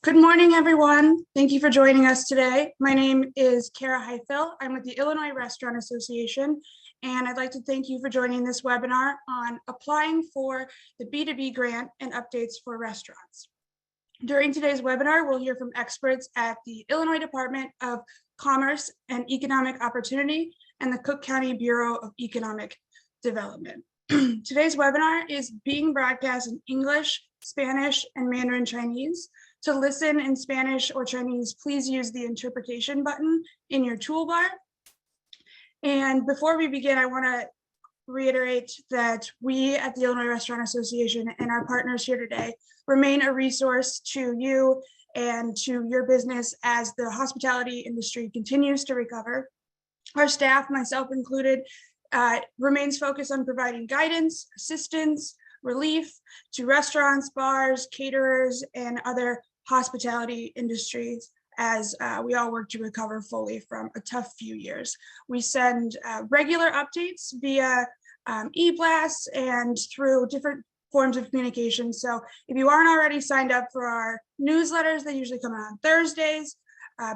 Good morning, everyone. Thank you for joining us today. My name is Kara Heifel. I'm with the Illinois Restaurant Association, and I'd like to thank you for joining this webinar on applying for the B2B grant and updates for restaurants. During today's webinar, we'll hear from experts at the Illinois Department of Commerce and Economic Opportunity and the Cook County Bureau of Economic Development. Today's webinar is being broadcast in English, Spanish, and Mandarin Chinese. To listen in Spanish or Chinese, please use the interpretation button in your toolbar. And before we begin, I want to reiterate that we at the Illinois Restaurant Association and our partners here today remain a resource to you and to your business as the hospitality industry continues to recover. Our staff, myself included, remains focused on providing guidance, assistance, relief to restaurants, bars, caterers, and other hospitality industries as we all work to recover fully from a tough few years. We send regular updates via e-blasts and through different forms of communication. So if you aren't already signed up for our newsletters, they usually come out on Thursdays.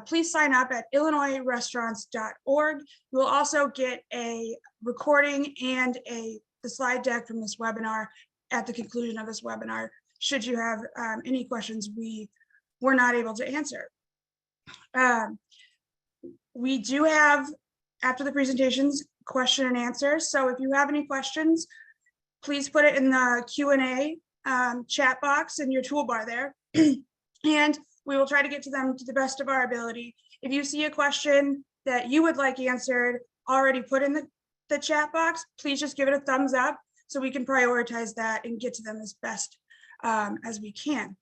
Please sign up at illinoisrestaurants.org. You will also get a recording and the slide deck from this webinar at the conclusion of this webinar, should you have any questions we were not able to answer. We do have, after the presentations, question and answer. So if you have any questions, please put it in the Q&A chat box in your toolbar there. And we will try to get to them to the best of our ability. If you see a question that you would like answered already put in the chat box, please just give it a thumbs up so we can prioritize that and get to them as best as we can.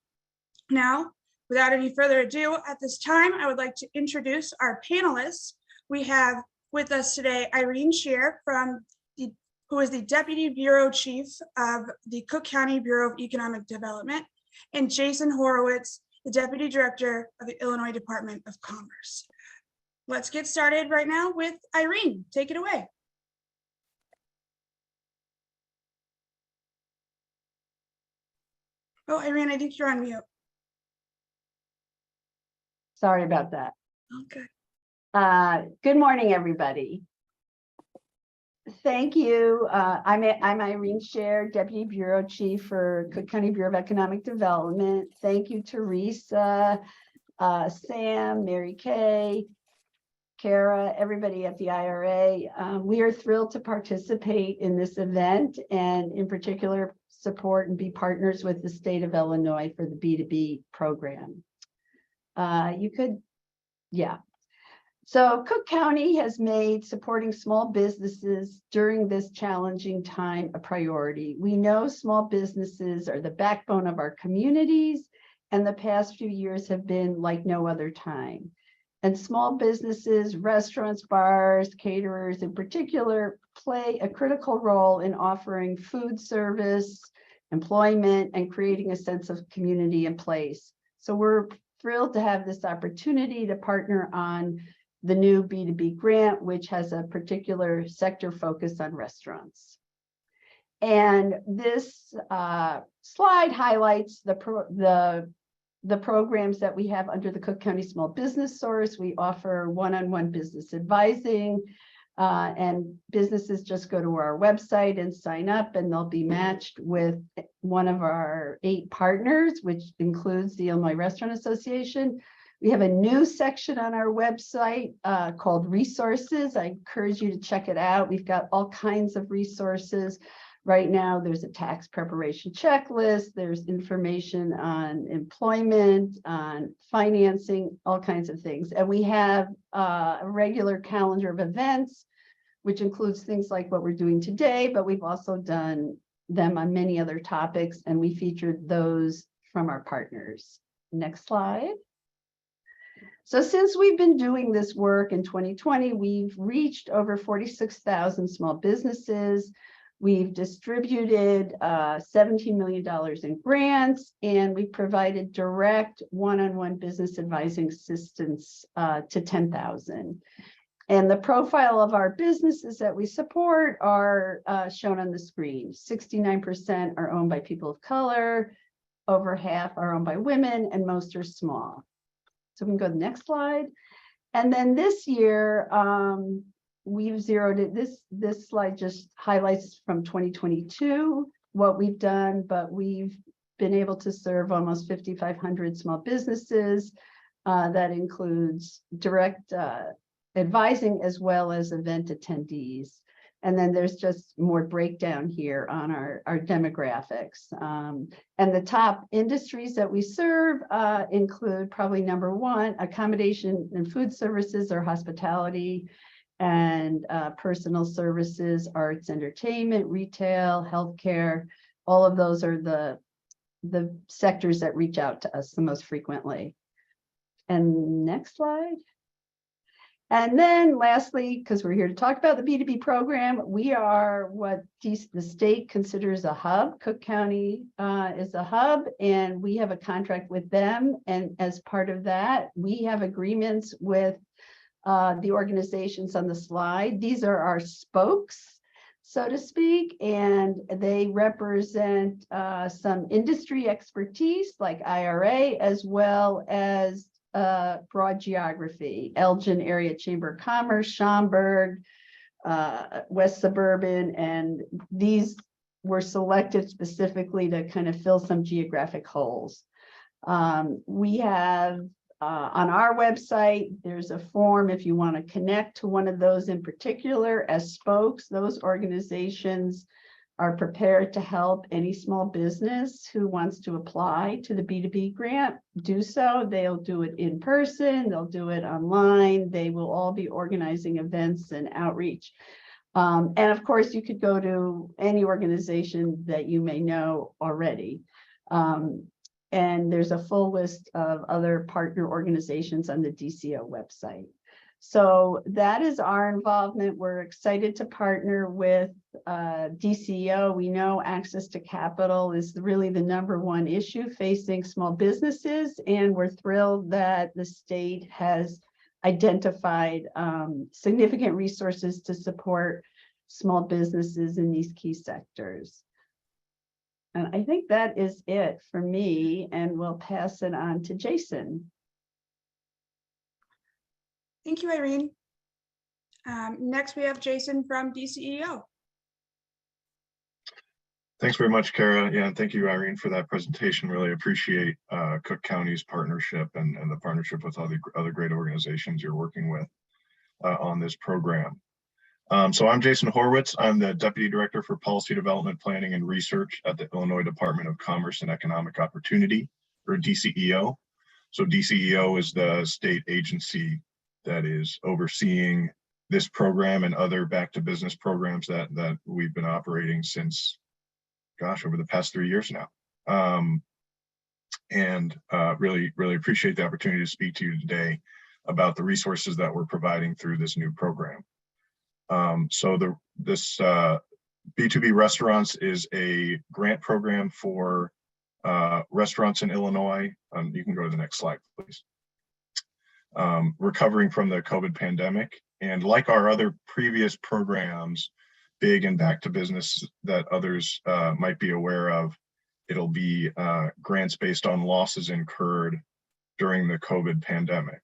Now, without any further ado, at this time, I would like to introduce our panelists. We have with us today Irene Scheer, who is the Deputy Bureau Chief of the Cook County Bureau of Economic Development, and Jason Horowitz, the Deputy Director of the Illinois Department of Commerce. Let's get started right now with Irene. Take it away. Oh, Irene, I think you're on mute. Sorry about that. Okay. Good morning, everybody. Thank you. I'm Irene Scheer, Deputy Bureau Chief for Cook County Bureau of Economic Development. Thank you, Teresa, Sam, Mary Kay, Kara, everybody at the IRA. We are thrilled to participate in this event and in particular support and be partners with the state of Illinois for the B2B program. So Cook County has made supporting small businesses during this challenging time a priority. We know small businesses are the backbone of our communities, and the past few years have been like no other time. And small businesses, restaurants, bars, caterers in particular, play a critical role in offering food service, employment, and creating a sense of community and place. So we're thrilled to have this opportunity to partner on the new B2B grant, which has a particular sector focus on restaurants. And this slide highlights the programs that we have under the Cook County Small Business Source. We offer one-on-one business advising, and businesses just go to our website and sign up, and they'll be matched with one of our 8 partners, which includes the Illinois Restaurant Association. We have a new section on our website called Resources. I encourage you to check it out. We've got all kinds of resources. Right now, there's a tax preparation checklist. There's information on employment, on financing, all kinds of things. And we have a regular calendar of events, which includes things like what we're doing today, but we've also done them on many other topics, and we featured those from our partners. Next slide. So since we've been doing this work in 2020, we've reached over 46,000 small businesses. We've distributed $17 million in grants, and we provided direct one-on-one business advising assistance to 10,000. And the profile of our businesses that we support are shown on the screen. 69% are owned by people of color, over half are owned by women, and most are small. So we can go to the next slide. And then this year, we've zeroed it. This slide just highlights from 2022 what we've done, but we've been able to serve almost 5,500 small businesses. That includes direct advising as well as event attendees. And then there's just more breakdown here on our demographics. And the top industries that we serve include probably number one, accommodation and food services or hospitality, and personal services, arts, entertainment, retail, healthcare. All of those are the sectors that reach out to us the most frequently. And next slide. And then lastly, because we're here to talk about the B2B program, we are what the state considers a hub. Cook County is a hub, and we have a contract with them. And as part of that, we have agreements with the organizations on the slide. These are our spokes, so to speak, and they represent some industry expertise like IRA, as well as broad geography: Elgin Area Chamber of Commerce, Schaumburg, West Suburban, and these were selected specifically to kind of fill some geographic holes. We have on our website, there's a form if you want to connect to one of those in particular as spokes. Those organizations are prepared to help any small business who wants to apply to the B2B grant do so. They'll do it in person, they'll do it online, they will all be organizing events and outreach. And of course, you could go to any organization that you may know already. And there's a full list of other partner organizations on the DCO website. So that is our involvement. We're excited to partner with DCO. We know access to capital is really the #1 issue facing small businesses, and we're thrilled that the state has identified significant resources to support small businesses in these key sectors. And I think that is it for me, and we'll pass it on to Jason. Thank you, Irene. Next, we have Jason from DCEO. Thanks very much, Kara. Yeah, and thank you, Irene, for that presentation. Really appreciate Cook County's partnership and the partnership with all the other great organizations you're working with on this program. So I'm Jason Horwitz. I'm the Deputy Director for Policy Development, Planning, and Research at the Illinois Department of Commerce and Economic Opportunity, or DCEO. So DCEO is the state agency that is overseeing this program and other back to business programs that we've been operating since, gosh, over the past 3 years now. Really appreciate the opportunity to speak to you today about the resources that we're providing through this new program. This B2B Restaurants is a grant program for restaurants in Illinois. You can go to the next slide, please. Recovering from the COVID pandemic. And like our other previous programs, big and back to business that others might be aware of, it'll be grants based on losses incurred during the COVID pandemic.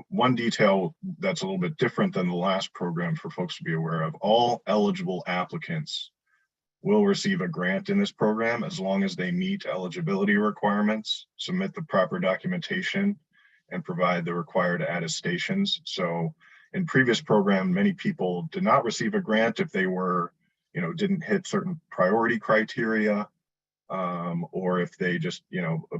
One detail that's a little bit different than the last program for folks to be aware of: all eligible applicants will receive a grant in this program as long as they meet eligibility requirements, submit the proper documentation, and provide the required attestations. So in previous program, many people did not receive a grant if they were, didn't hit certain priority criteria, or if they just,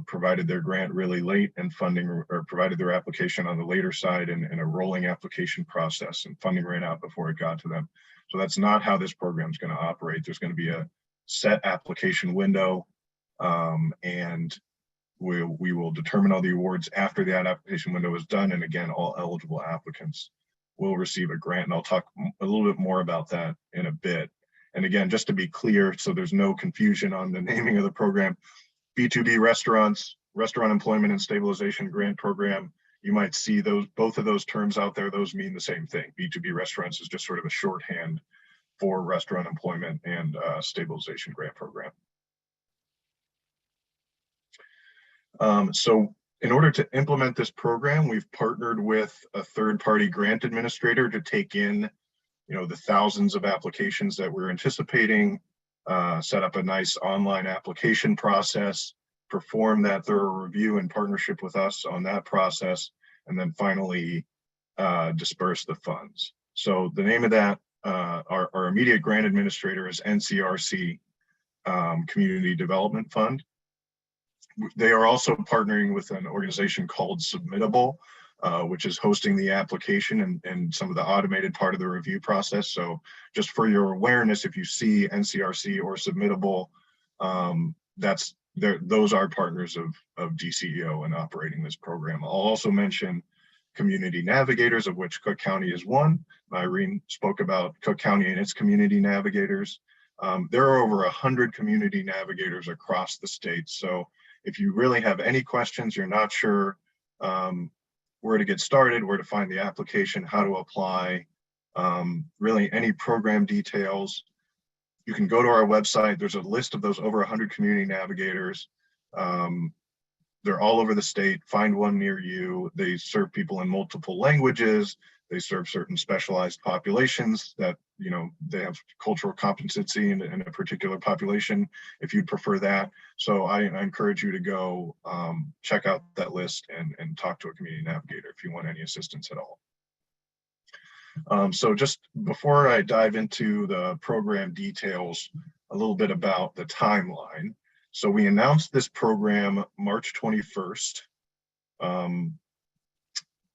provided their grant really late and funding, or provided their application on the later side in a rolling application process and funding ran out before it got to them. So that's not how this program is going to operate. There's going to be a set application window, and we will determine all the awards after that application window is done. And again, all eligible applicants will receive a grant. And I'll talk a little bit more about that in a bit. And again, just to be clear, so there's no confusion on the naming of the program, B2B Restaurants, Restaurant Employment and Stabilization Grant Program. You might see both of those terms out there. Those mean the same thing. B2B Restaurants is just sort of a shorthand for Restaurant Employment and Stabilization Grant Program. So in order to implement this program, we've partnered with a third-party grant administrator to take in, the thousands of applications that we're anticipating, set up a nice online application process, perform that thorough review in partnership with us on that process, and then finally disperse the funds. So the name of that, our immediate grant administrator is NCRC Community Development Fund. They are also partnering with an organization called Submittable, which is hosting the application and some of the automated part of the review process. So just for your awareness, if you see NCRC or Submittable, those are partners of DCEO in operating this program. I'll also mention community navigators, of which Cook County is one. Irene spoke about Cook County and its community navigators. There are over 100 community navigators across the state. So if you really have any questions, you're not sure where to get started, where to find the application, how to apply, really any program details, you can go to our website. There's a list of those over 100 community navigators. They're all over the state. Find one near you. They serve people in multiple languages. They serve certain specialized populations that, they have cultural competency in a particular population, if you'd prefer that. So I encourage you to go check out that list and talk to a community navigator if you want any assistance at all. So just before I dive into the program details, a little bit about the timeline. So we announced this program March 21st.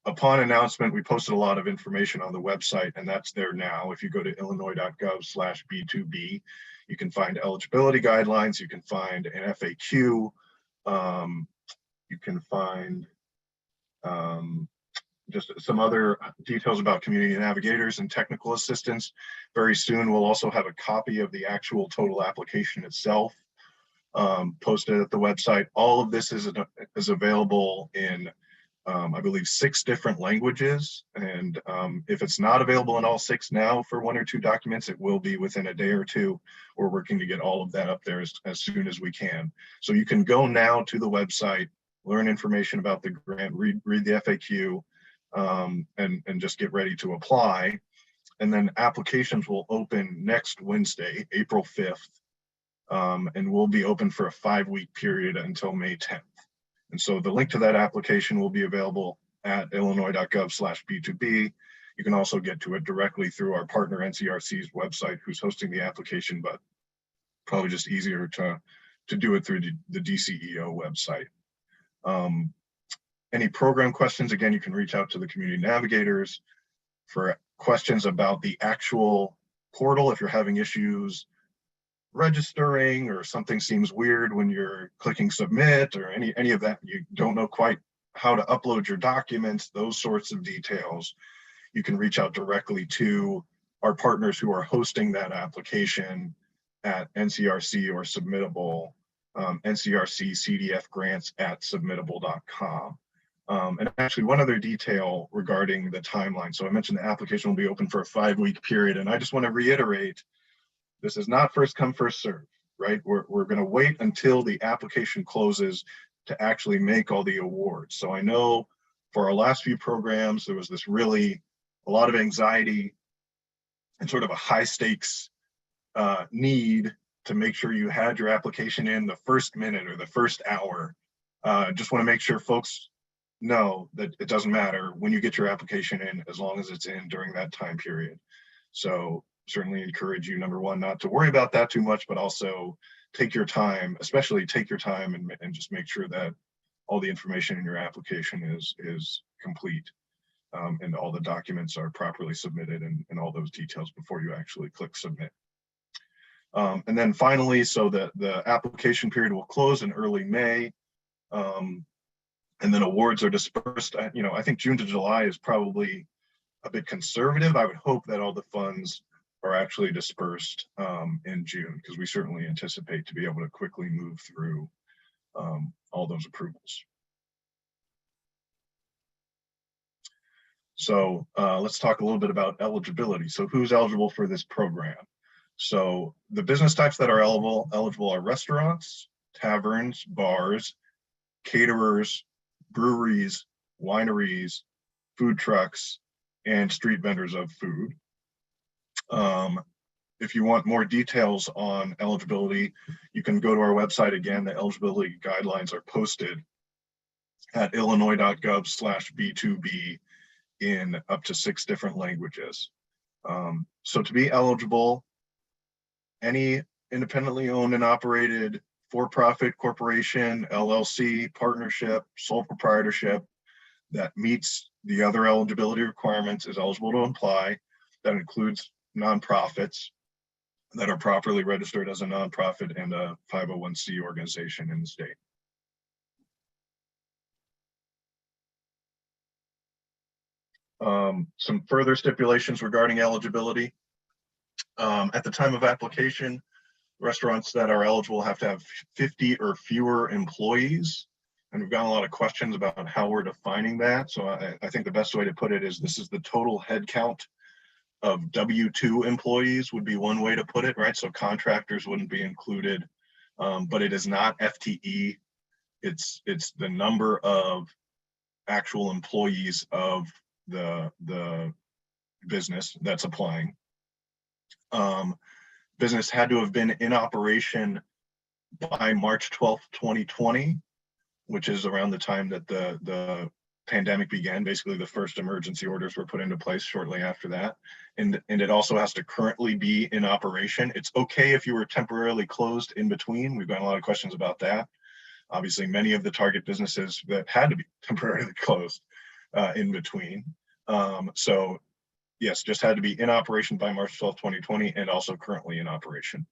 Upon announcement, we posted a lot of information on the website, and that's there now. If you go to illinois.gov/B2B, you can find eligibility guidelines, you can find an FAQ, you can find just some other details about community navigators and technical assistance. Very soon, we'll also have a copy of the actual total application itself posted at the website. All of this is available in I believe 6 different languages, and if it's not available in all 6 now for 1 or 2 documents, it will be within a day or 2. We're working to get all of that up there as soon as we can. So you can go now to the website, learn information about the grant, read the FAQ, and just get ready to apply. And then applications will open next Wednesday, April 5th, and will be open for a 5-week period until May 10th. And so the link to that application will be available at illinois.gov/B2B. You can also get to it directly through our partner NCRC's website, who's hosting the application, but probably just easier to do it through the DCEO website. Any program questions, again, you can reach out to the community navigators. For questions about the actual portal, if you're having issues registering or something seems weird when you're clicking submit or any of that, you don't know quite how to upload your documents, those sorts of details, you can reach out directly to our partners who are hosting that application at NCRC or Submittable, NCRC CDF grants at submittable.com. And actually one other detail regarding the timeline. So I mentioned the application will be open for a 5-week period, and I just want to reiterate, this is not first come, first serve, right? We're going to wait until the application closes to actually make all the awards. So I know for our last few programs, there was this really a lot of anxiety and sort of a high stakes need to make sure you had your application in the first minute or the first hour. Just want to make sure folks know that it doesn't matter when you get your application in, as long as it's in during that time period. So certainly encourage you, number one, not to worry about that too much, but also take your time, especially take your time and just make sure that all the information in your application is complete and all the documents are properly submitted and all those details before you actually click submit. And then finally, so the application period will close in early May. And then awards are dispersed. I think June to July is probably a bit conservative. I would hope that all the funds are actually dispersed in June, because we certainly anticipate to be able to quickly move through all those approvals. So let's talk a little bit about eligibility. So who's eligible for this program? So the business types that are eligible are restaurants, taverns, bars, caterers, breweries, wineries, food trucks, and street vendors of food. If you want more details on eligibility, you can go to our website. Again, the eligibility guidelines are posted at illinois.gov/B2B in up to 6 different languages. So to be eligible, any independently owned and operated for-profit corporation, LLC, partnership, sole proprietorship that meets the other eligibility requirements is eligible to apply. That includes nonprofits that are properly registered as a nonprofit and a 501c organization in the state. Some further stipulations regarding eligibility. At the time of application, restaurants that are eligible have to have 50 or fewer employees. And we've gotten a lot of questions about how we're defining that. So I think the best way to put it is this is the total head count of W-2 employees would be one way to put it, right? So contractors wouldn't be included, but it is not FTE. It's the number of actual employees of the business that's applying. Business had to have been in operation by March 12th, 2020, which is around the time that the pandemic began. Basically, the first emergency orders were put into place shortly after that. And it also has to currently be in operation. It's okay if you were temporarily closed in between. We've gotten a lot of questions about that. Obviously, many of the target businesses that had to be temporarily closed in between. So yes, just had to be in operation by March 12th, 2020, and also currently in operation.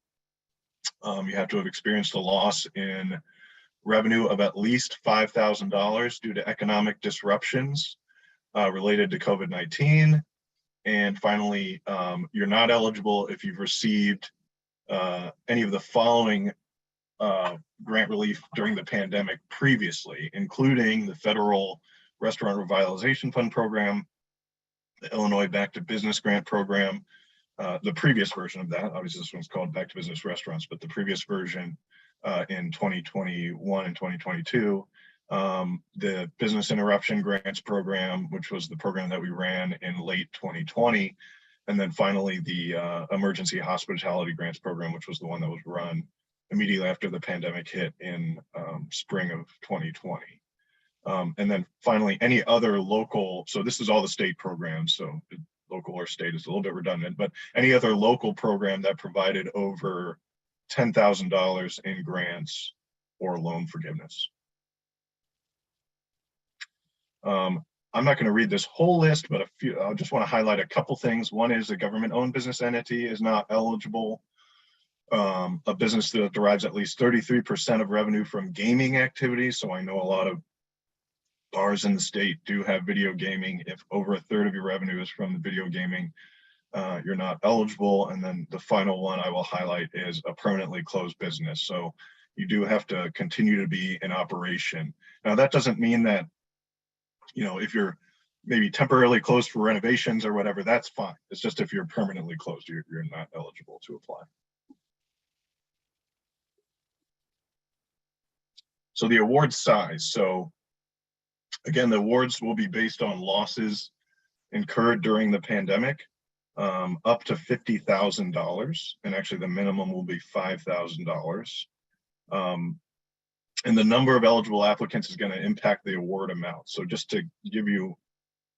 You have to have experienced a loss in revenue of at least $5,000 due to economic disruptions related to COVID-19. And finally, you're not eligible if you've received any of the following grant relief during the pandemic previously, including the Federal Restaurant Revitalization Fund Program, the Illinois Back to Business Grant Program, the previous version of that. Obviously, this one's called Back to Business Restaurants, but the previous version in 2021 and 2022, the Business Interruption Grants Program, which was the program that we ran in late 2020, and then finally the Emergency Hospitality Grants Program, which was the one that was run immediately after the pandemic hit in spring of 2020. And then finally, any other local, so this is all the state programs, so local or state is a little bit redundant, but any other local program that provided over $10,000 in grants or loan forgiveness. I'm not going to read this whole list, but I just want to highlight a couple things. One is a government-owned business entity is not eligible. A business that derives at least 33% of revenue from gaming activities. So I know a lot of bars in the state do have video gaming. If over a third of your revenue is from the video gaming, you're not eligible. And then the final one I will highlight is a permanently closed business. So you do have to continue to be in operation. Now that doesn't mean that, if you're maybe temporarily closed for renovations or whatever, that's fine. It's just if you're permanently closed, you're not eligible to apply. So the award size. So again, the awards will be based on losses incurred during the pandemic, up to $50,000, and actually the minimum will be $5,000. And the number of eligible applicants is going to impact the award amount. So just to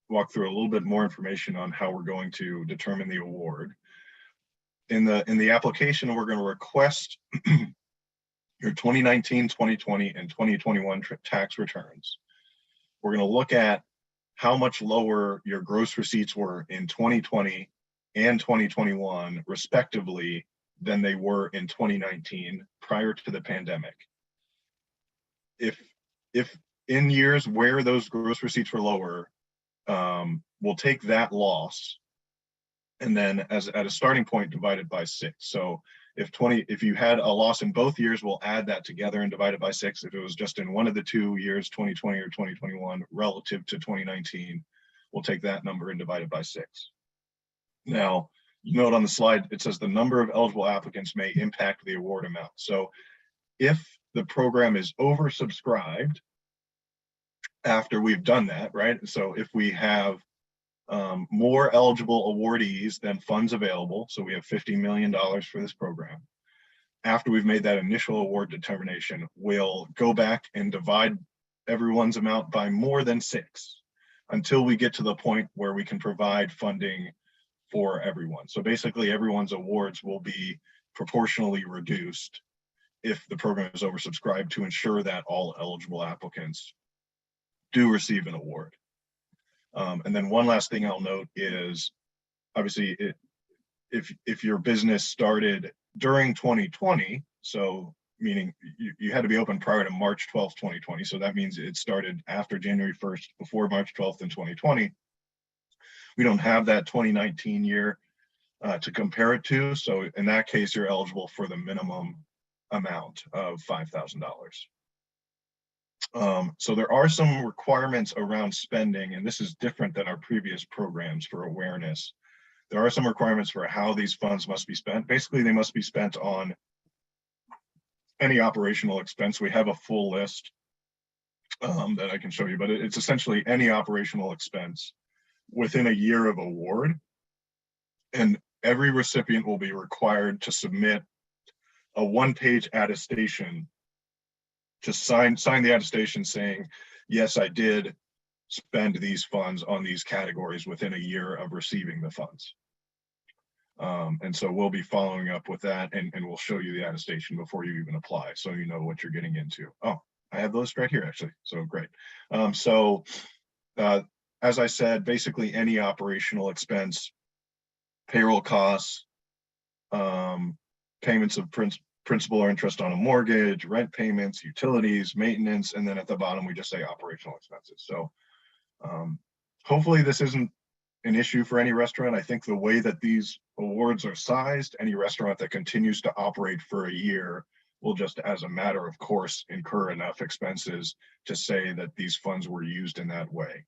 walk through a little bit more information on how we're going to determine the award. In the application, we're going to request your 2019, 2020, and 2021 tax returns. We're going to look at how much lower your gross receipts were in 2020 and 2021, respectively, than they were in 2019 prior to the pandemic. If in years where those gross receipts were lower, we'll take that loss and then at a starting point divided by 6. So if you had a loss in both years, we'll add that together and divide it by 6. If it was just in one of the 2 years, 2020 or 2021, relative to 2019, we'll take that number and divide it by 6. Now, you note on the slide, it says the number of eligible applicants may impact the award amount. So if the program is oversubscribed, after we've done that, right? So if we have more eligible awardees than funds available, so we have $50 million for this program. After we've made that initial award determination, we'll go back and divide everyone's amount by more than 6 until we get to the point where we can provide funding for everyone. So basically everyone's awards will be proportionally reduced if the program is oversubscribed to ensure that all eligible applicants do receive an award. And then one last thing I'll note is, obviously, if your business started during 2020, so meaning you had to be open prior to March 12th, 2020. So that means it started after January 1st, before March 12th in 2020. We don't have that 2019 year to compare it to. So in that case, you're eligible for the minimum amount of $5,000. So there are some requirements around spending, and this is different than our previous programs for awareness. There are some requirements for how these funds must be spent. Basically, they must be spent on any operational expense. We have a full list that I can show you, but it's essentially any operational expense within a year of award. And every recipient will be required to submit a one-page attestation, to sign the attestation saying, yes, I did spend these funds on these categories within a year of receiving the funds. And so we'll be following up with that, and we'll show you the attestation before you even apply, so you know what you're getting into. Oh, I have the list right here, actually, so great. As I said, basically any operational expense, payroll costs, payments of principal or interest on a mortgage, rent payments, utilities, maintenance, and then at the bottom we just say operational expenses. So hopefully this isn't an issue for any restaurant. I think the way that these awards are sized, any restaurant that continues to operate for a year will just, as a matter of course, incur enough expenses to say that these funds were used in that way.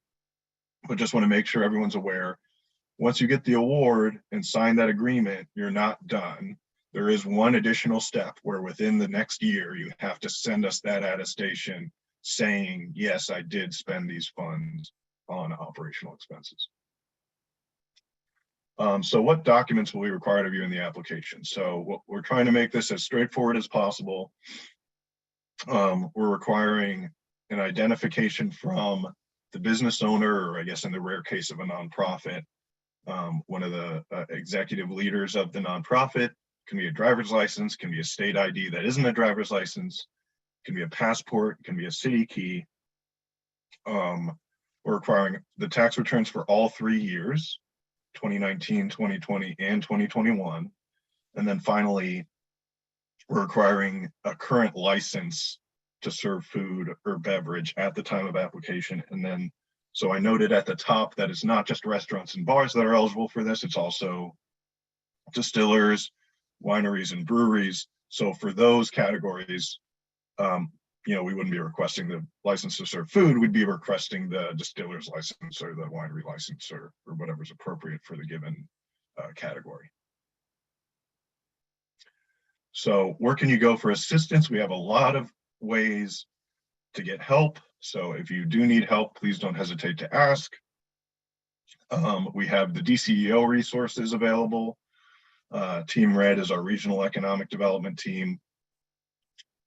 But just want to make sure everyone's aware, once you get the award and sign that agreement, you're not done. There is one additional step where within the next year, you have to send us that attestation saying, yes, I did spend these funds on operational expenses. So what documents will be required of you in the application? So we're trying to make this as straightforward as possible. We're requiring an identification from the business owner, or I guess in the rare case of a nonprofit, one of the executive leaders of the nonprofit. Can be a driver's license, can be a state ID that isn't a driver's license, can be a passport, can be a city key. We're requiring the tax returns for all 3 years, 2019, 2020, and 2021. And then finally, we're requiring a current license to serve food or beverage at the time of application. And then, so I noted at the top that it's not just restaurants and bars that are eligible for this, it's also distillers, wineries, and breweries. So for those categories, we wouldn't be requesting the license to serve food, we'd be requesting the distiller's license or the winery license or whatever's appropriate for the given category. So where can you go for assistance? We have a lot of ways to get help. So if you do need help, please don't hesitate to ask. We have the DCEO resources available. Team Red is our regional economic development team.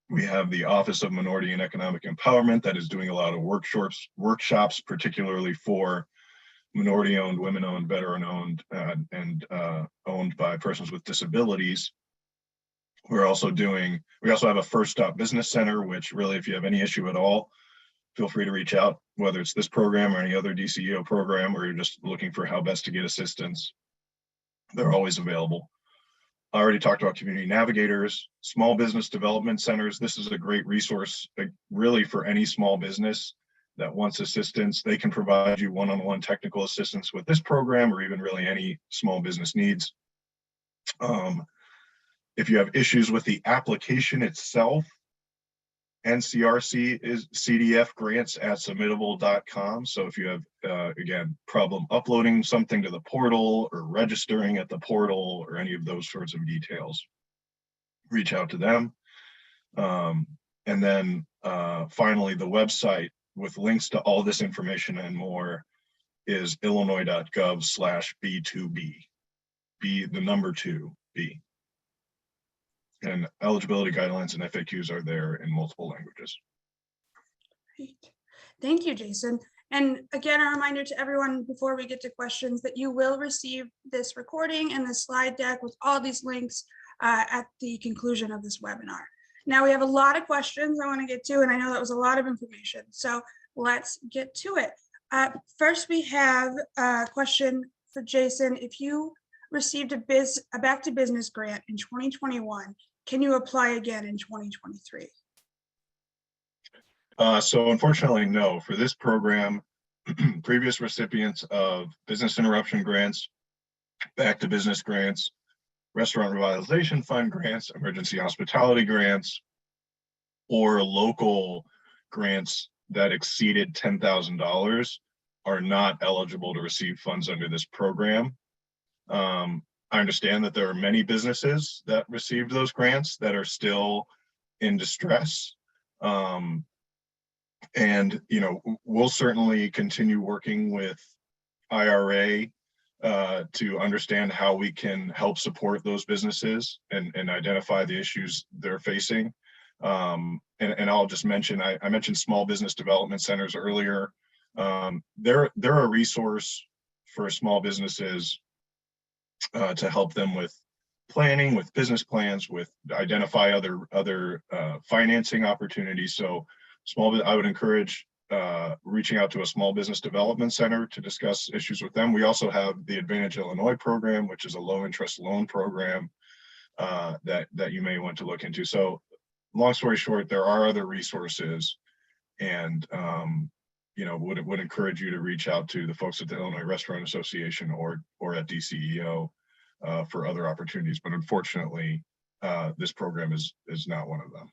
We have the Office of Minority and Economic Empowerment that is doing a lot of workshops, particularly for minority-owned, women-owned, veteran-owned, and owned by persons with disabilities. We also have a First Stop Business Center, which really, if you have any issue at all, feel free to reach out, whether it's this program or any other DCEO program, or you're just looking for how best to get assistance. They're always available. I already talked about community navigators, small business development centers. This is a great resource, really, for any small business that wants assistance. They can provide you one-on-one technical assistance with this program, or even really any small business needs. If you have issues with the application itself, NCRC is CDF grants at submittable.com. So if you have, again, problem uploading something to the portal or registering at the portal or any of those sorts of details, reach out to them. And then finally, the website with links to all this information and more is illinois.gov/B2B, B the number 2B. And eligibility guidelines and FAQs are there in multiple languages. Great. Thank you, Jason. And again, a reminder to everyone before we get to questions that you will receive this recording and the slide deck with all these links at the conclusion of this webinar. Now we have a lot of questions I want to get to, and I know that was a lot of information. So let's get to it. First, we have a question for Jason. If you received a back to business grant in 2021, can you apply again in 2023? So unfortunately, no. For this program, previous recipients of business interruption grants, back to business grants, restaurant revitalization fund grants, emergency hospitality grants, or local grants that exceeded $10,000 are not eligible to receive funds under this program. I understand that there are many businesses that received those grants that are still in distress. And, you know, we'll certainly continue working with IRA to understand how we can help support those businesses and identify the issues they're facing. And I'll just mention, I mentioned small business development centers earlier. They're a resource for small businesses to help them with planning, with business plans, with identify other financing opportunities. So I would encourage reaching out to a small business development center to discuss issues with them. We also have the Advantage Illinois program, which is a low interest loan program that you may want to look into. So long story short, there are other resources, and you know, would encourage you to reach out to the folks at the Illinois Restaurant Association or at DCEO for other opportunities. But unfortunately, this program is not one of them.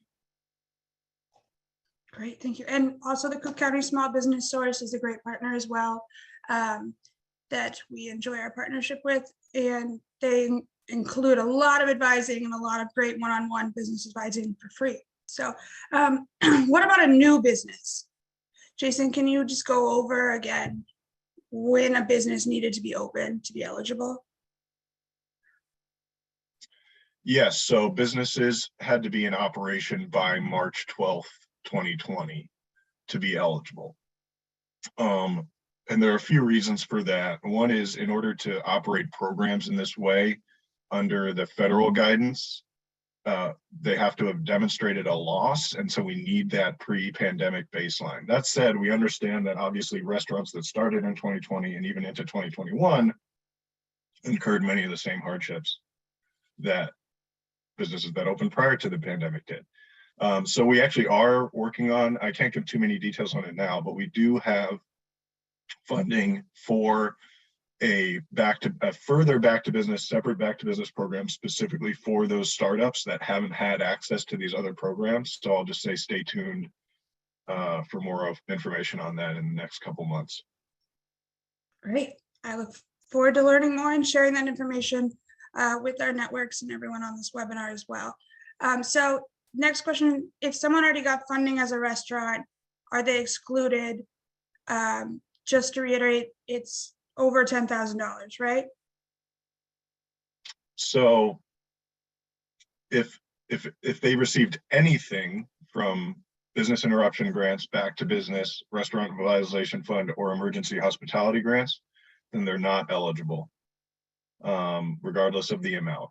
Great, thank you. And also the Cook County Small Business Source is a great partner as well that we enjoy our partnership with. And they include a lot of advising and a lot of great one-on-one business advising for free. So what about a new business? Jason, can you just go over again when a business needed to be open to be eligible? Yes, so businesses had to be in operation by March 12th, 2020 to be eligible. And there are a few reasons for that. One is, in order to operate programs in this way under the federal guidance, they have to have demonstrated a loss, and so we need that pre-pandemic baseline. That said, we understand that obviously restaurants that started in 2020 and even into 2021 incurred many of the same hardships that businesses that opened prior to the pandemic did. So we actually are working on, I can't give too many details on it now, but we do have funding for a further back to business, separate back to business program specifically for those startups that haven't had access to these other programs. So I'll just say stay tuned for more information on that in the next couple months. Great. I look forward to learning more and sharing that information with our networks and everyone on this webinar as well. So next question, if someone already got funding as a restaurant, are they excluded? Just to reiterate, it's over $10,000, right? So if they received anything from business interruption grants, back to business, restaurant revitalization fund, or emergency hospitality grants, then they're not eligible, regardless of the amount.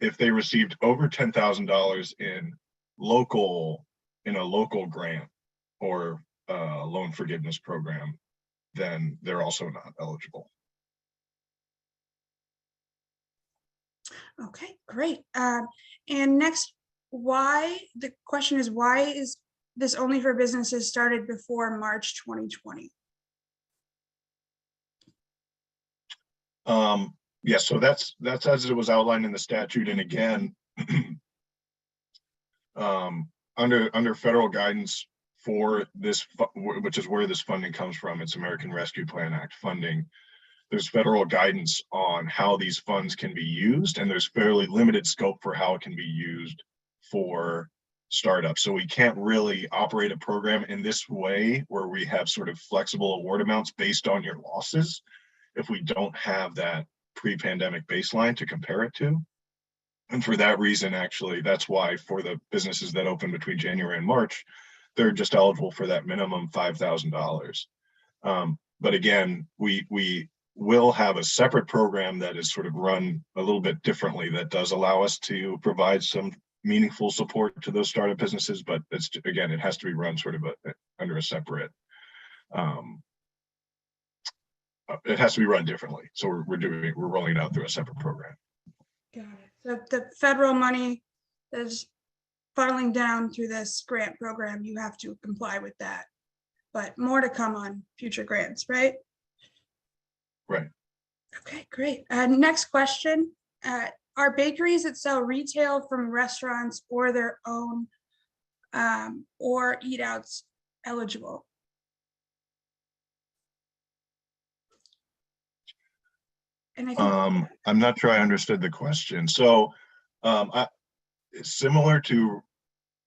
If they received over $10,000 in a local grant or loan forgiveness program, then they're also not eligible. Okay, great. And next, the question is, why is this only for businesses started before March 2020? Yeah, so that's as it was outlined in the statute. And again, under federal guidance for this, which is where this funding comes from, it's American Rescue Plan Act funding. There's federal guidance on how these funds can be used, and there's fairly limited scope for how it can be used for startup. So we can't really operate a program in this way where we have sort of flexible award amounts based on your losses if we don't have that pre-pandemic baseline to compare it to. And for that reason, actually, that's why for the businesses that open between January and March, they're just eligible for that minimum $5,000. But again, we will have a separate program that is sort of run a little bit differently that does allow us to provide some meaningful support to those startup businesses. But it's, again, it has to be run sort of under a separate, it has to be run differently. So we're rolling it out through a separate program. Got it. So the federal money is funneling down through this grant program. You have to comply with that, but more to come on future grants, right? Right. Okay, great. Next question. Are bakeries that sell retail from restaurants or their own or eat outs eligible? And I think I'm not sure I understood the question. So it's similar to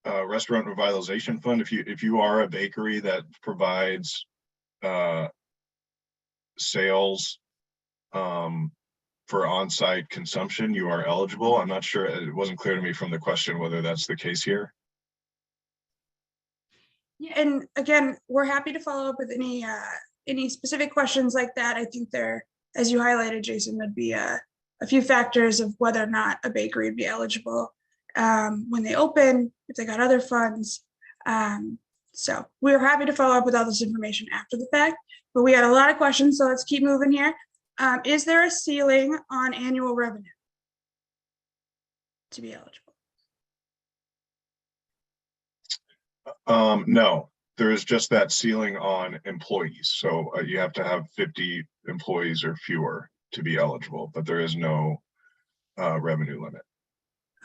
Restaurant Revitalization Fund. If you are a bakery that provides sales for on-site consumption, you are eligible. I'm not sure, it wasn't clear to me from the question whether that's the case here. yeah, and again, we're happy to follow up with any specific questions like that. I think there, as you highlighted, Jason, there'd be a few factors of whether or not a bakery would be eligible when they open, if they got other funds. So we're happy to follow up with all this information after the fact, but we had a lot of questions, so let's keep moving here. Is there a ceiling on annual revenue to be eligible? No, there is just that ceiling on employees. So you have to have 50 employees or fewer to be eligible, but there is no revenue limit.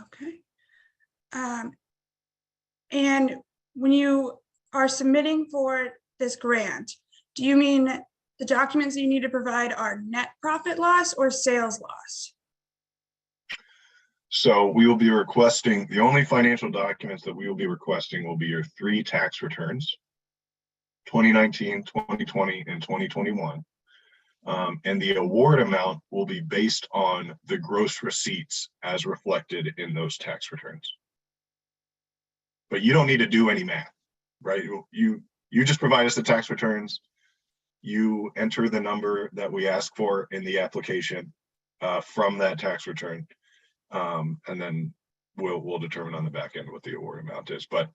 Okay. And when you are submitting for this grant, do you mean the documents that you need to provide are net profit loss or sales loss? So we will be requesting, the only financial documents that we will be requesting will be your 3 tax returns, 2019, 2020, and 2021. And the award amount will be based on the gross receipts as reflected in those tax returns. But you don't need to do any math, right? You just provide us the tax returns. You enter the number that we ask for in the application from that tax return. And then we'll determine on the back end what the award amount is. But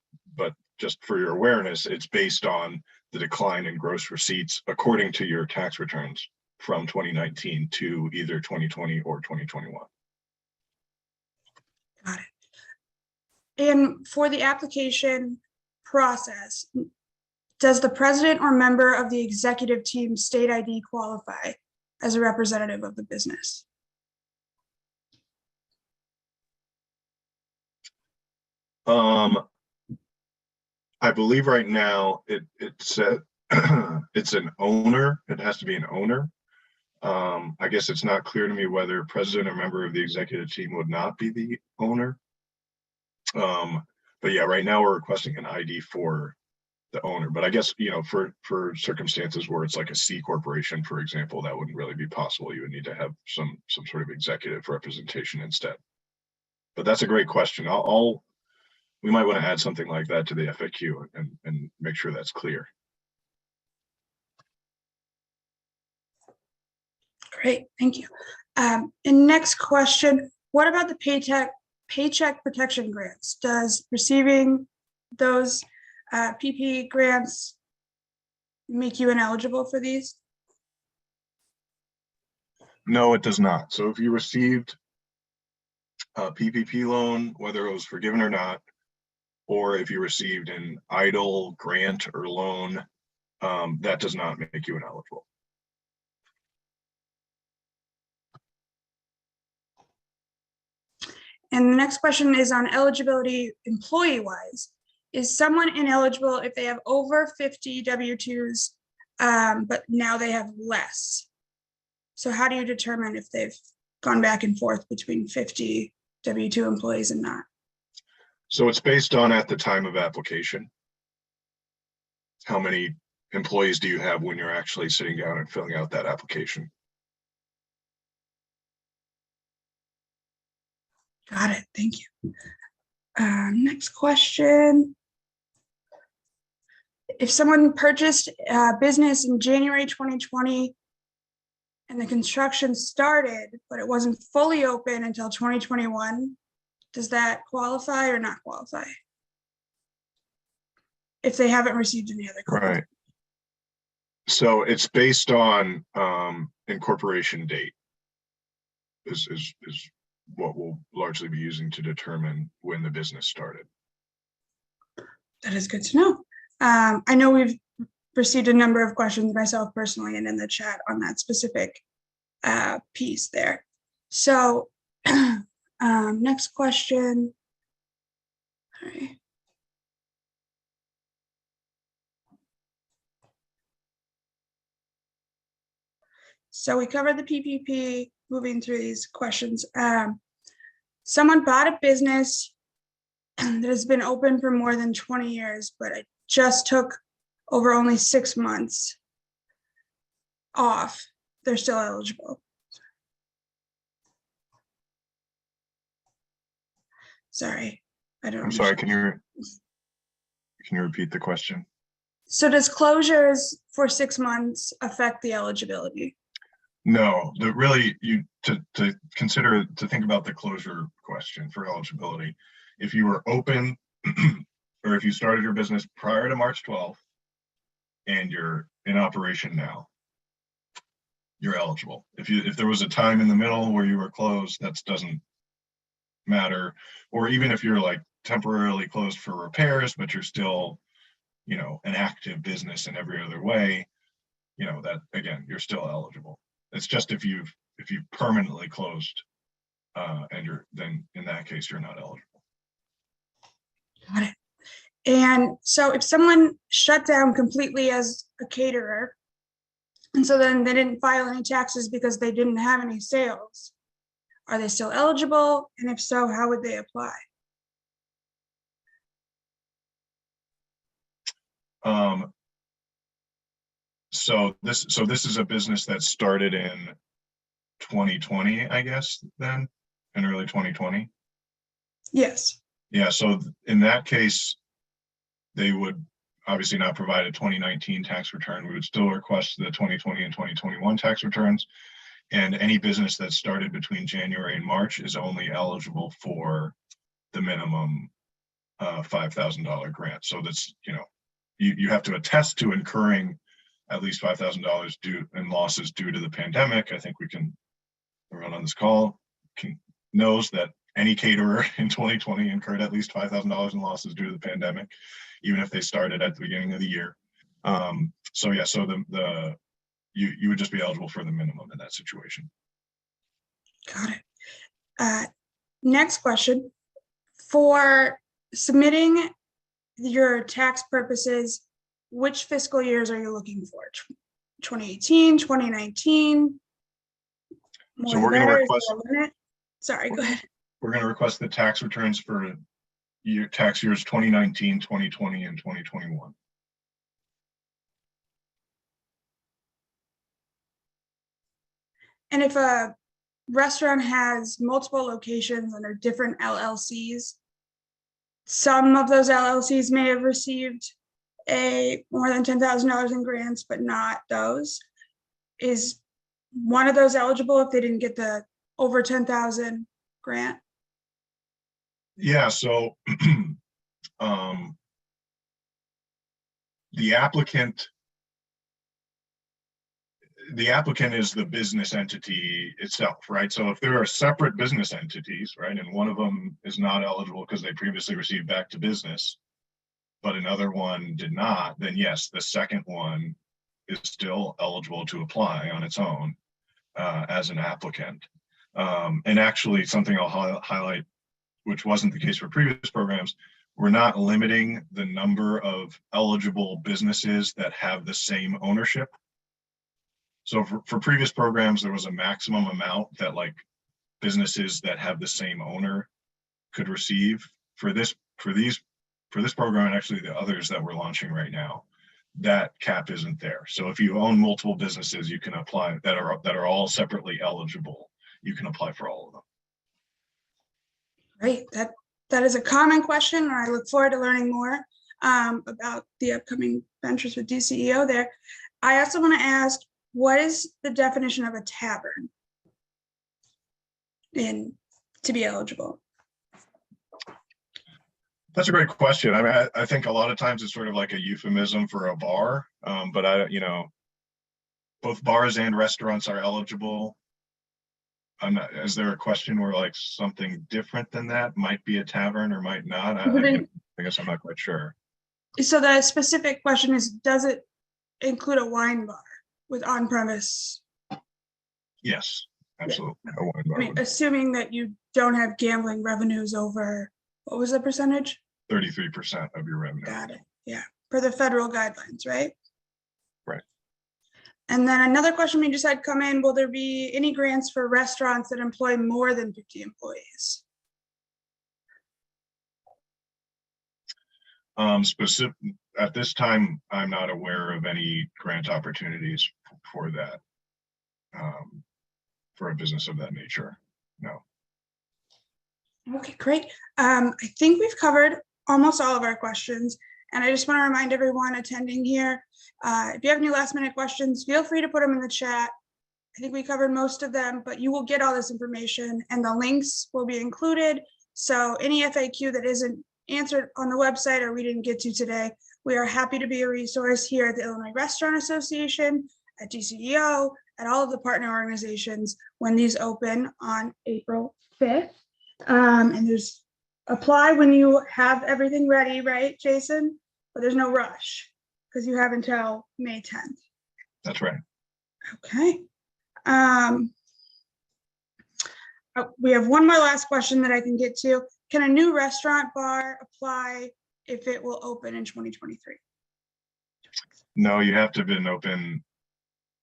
just for your awareness, it's based on the decline in gross receipts according to your tax returns from 2019 to either 2020 or 2021. Got it. And for the application process, does the president or member of the executive team state ID qualify as a representative of the business? I believe right now it's an owner. It has to be an owner. I guess it's not clear to me whether president or member of the executive team would not be the owner. But yeah, right now we're requesting an ID for the owner. But I guess, you know, for circumstances where it's like a C corporation, for example, that wouldn't really be possible. You would need to have some sort of executive representation instead. But that's a great question. We might want to add something like that to the FAQ and make sure that's clear. Great, thank you. And next question, what about the paycheck protection grants? Does receiving those PP grants make you ineligible for these? No, it does not. So if you received a PPP loan, whether it was forgiven or not, or if you received an EIDL grant or loan, that does not make you ineligible. And the next question is on eligibility employee-wise. Is someone ineligible if they have over 50 W-2s, but now they have less? So how do you determine if they've gone back and forth between 50 W-2 employees and not? So it's based on at the time of application. How many employees do you have when you're actually sitting down and filling out that application? Got it. Thank you. Next question. If someone purchased a business in January 2020 and the construction started, but it wasn't fully open until 2021, does that qualify or not qualify? If they haven't received any other credit? Right. So it's based on incorporation date is what we'll largely be using to determine when the business started. That is good to know. I know we've received a number of questions myself personally and in the chat on that specific piece there. So next question. All right. So we covered the PPP, moving through these questions. Someone bought a business that has been open for more than 20 years, but it just took over only 6 months off. They're still eligible. Sorry, I don't. I'm sorry, can you repeat the question? So does closures for 6 months affect the eligibility? No, really to think about the closure question for eligibility. If you were open or if you started your business prior to March 12th and you're in operation now, you're eligible. If there was a time in the middle where you were closed, that doesn't matter. Or even if you're like temporarily closed for repairs, but you're still, an active business in every other way, that again, you're still eligible. It's just if you've permanently closed, and then in that case, you're not eligible. Got it. And so if someone shut down completely as a caterer, and so then they didn't file any taxes because they didn't have any sales, are they still eligible? And if so, how would they apply? So this is a business that started in 2020, I guess, then in early 2020. Yes. Yeah, so in that case, they would obviously not provide a 2019 tax return. We would still request the 2020 and 2021 tax returns. And any business that started between January and March is only eligible for the minimum $5,000 grant. So that's, you have to attest to incurring at least $5,000 due in losses due to the pandemic. I think everyone on this call knows that any caterer in 2020 incurred at least $5,000 in losses due to the pandemic, even if they started at the beginning of the year. So yeah, so you would just be eligible for the minimum in that situation. Got it. Next question. For submitting your tax purposes, which fiscal years are you looking for? 2018, 2019? So we're going to request. Sorry, go ahead. We're going to request the tax returns for tax years 2019, 2020, and 2021. And if a restaurant has multiple locations under different LLCs, some of those LLCs may have received more than $10,000 in grants, but not those. Is one of those eligible if they didn't get the over 10,000 grant? Yeah, so the applicant is the business entity itself, right? So if there are separate business entities, right, and one of them is not eligible because they previously received back to business, but another one did not, then yes, the second one is still eligible to apply on its own as an applicant. And actually something I'll highlight, which wasn't the case for previous programs, we're not limiting the number of eligible businesses that have the same ownership. So for previous programs, there was a maximum amount that like businesses that have the same owner could receive. For this for this program, and actually the others that we're launching right now, that cap isn't there. So if you own multiple businesses, you can apply that are all separately eligible. You can apply for all of them. Great. That is a common question, and I look forward to learning more about the upcoming ventures with DCEO there. I also want to ask, what is the definition of a tavern to be eligible? That's a great question. I mean, I think a lot of times it's sort of like a euphemism for a bar, but both bars and restaurants are eligible. Is there a question where like something different than that might be a tavern or might not? I guess I'm not quite sure. So the specific question is, does it include a wine bar with on-premise? Yes, absolutely. Yeah. A wine bar I mean, would- assuming that you don't have gambling revenues over, what was the percentage? 33% of your revenue. Got it. Yeah, for the federal guidelines, right? Right. And then another question we just had come in, will there be any grants for restaurants that employ more than 50 employees? Specific at this time, I'm not aware of any grant opportunities for that, for a business of that nature. No. Okay, great. I think we've covered almost all of our questions. And I just want to remind everyone attending here, if you have any last minute questions, feel free to put them in the chat. I think we covered most of them, but you will get all this information and the links will be included. So any FAQ that isn't answered on the website or we didn't get to today, we are happy to be a resource here at the Illinois Restaurant Association, at DCEO, at all of the partner organizations when these open on April 5th. And there's apply when you have everything ready, right, Jason? But there's no rush because you have until May 10th. That's right. Okay. We have one more last question that I can get to. Can a new restaurant bar apply if it will open in 2023? No, you have to have been open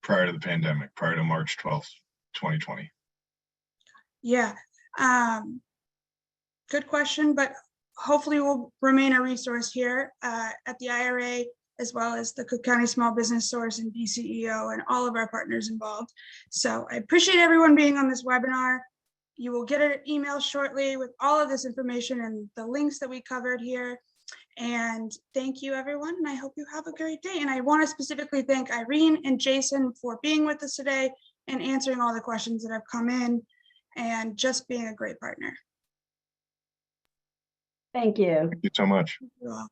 prior to the pandemic, prior to March 12th, 2020. Yeah. Good question, but hopefully we'll remain a resource here at the IRA, as well as the Cook County Small Business Source and DCEO and all of our partners involved. So I appreciate everyone being on this webinar. You will get an email shortly with all of this information and the links that we covered here. And thank you, everyone. And I hope you have a great day. And I want to specifically thank Irene and Jason for being with us today and answering all the questions that have come in and just being a great partner. Thank you. Thank you so much. Thank you all.